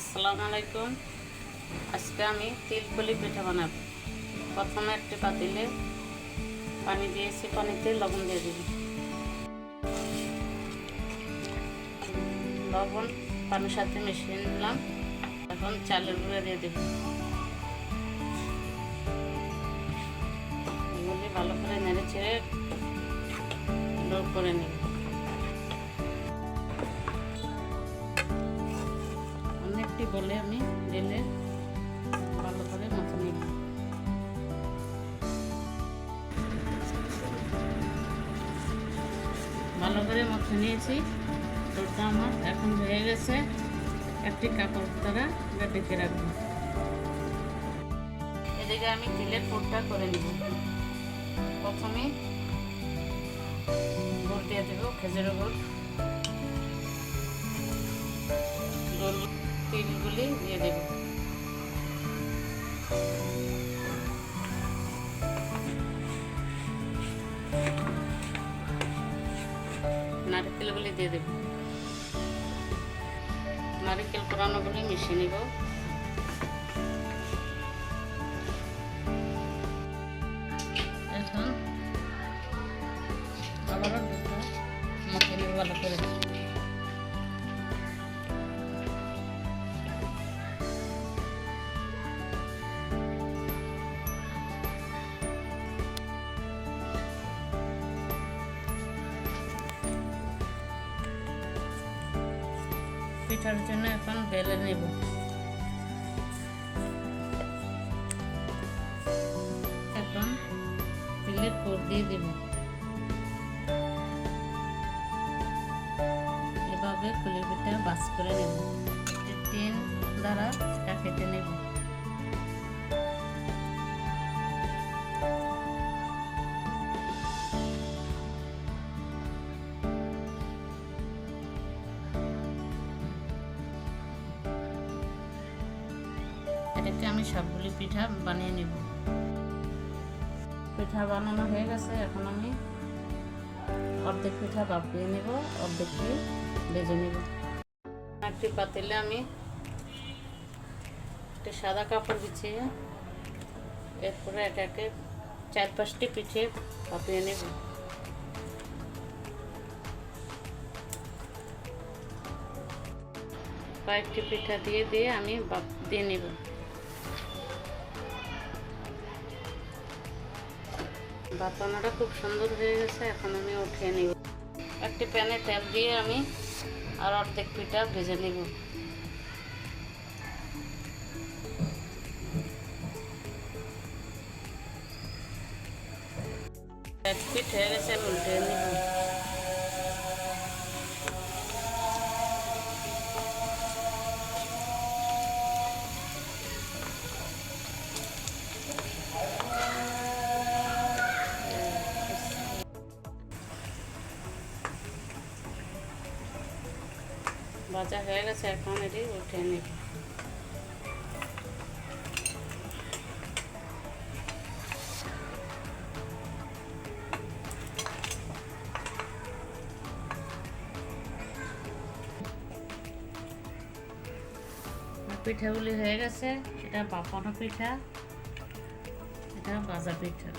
আসসালামু আলাইকুম। আজকে আমি তিলপুলি পিঠা বানাবো। প্রথমে একটি পাতিলে পানি দিয়েছি, পানিতে লবণ দিয়ে দিব। লবণ পানির সাথে মিশিয়ে নিলাম। এখন চালের গুঁড়া দিয়ে দেব। এগুলি ভালো করে নেড়ে ছেড়ে ডো করে নিব। অনেকটি বলে আমি ঢেলে ভালো করে মতো নিব। ভালো করে মতো নিয়েছি। ডোটা আমার এখন হয়ে গেছে। একটি কাপড় দ্বারা ঢেকে রাখবো। এদিকে আমি তিলের পুরটা করে নিব। প্রথমে গুড় দিয়ে দেবো, খেজুরের গুড়। তিলগুলি দিয়ে দেব। নারকেলগুলি দিয়ে দেব। নারকেল কোরানোগুলি মিশিয়ে নিব। এখন আবারও দুটো মতো নিব ভালো করে। পিঠার জন্য এখন বেলে নেব। এখন তিলের পুর দিয়ে দেব। এভাবে পুলি পিঠা বাস করে নেব। টিন দ্বারা কেটে নেব। এটাকে আমি সবগুলি পিঠা বানিয়ে নেব। পিঠা বানানো হয়ে গেছে। এখন আমি অর্ধেক পিঠা বাপিয়ে নেব, অর্ধেকটি ভেজে নেব। একটি পাতিলে আমি একটি সাদা কাপড় বিছিয়ে এরপরে এটাকে 4-5টি পিঠে বাপিয়ে নেব। কয়েকটি পিঠা দিয়ে আমি দিয়ে নেব। বাপানোটা খুব সুন্দর হয়ে গেছে। এখন আমি উঠিয়ে নেব। একটি প্যানে তেল দিয়ে আমি আর অর্ধেক পিঠা ভেজে নেব। এক পিঠ হয়ে গেছে, উল্টে নেব। ভাজা হয়ে গেছে, এখন এটি উঠে নেব। পিঠাগুলি হয়ে গেছে। এটা বাপানো পিঠা, এটা ভাজা পিঠা।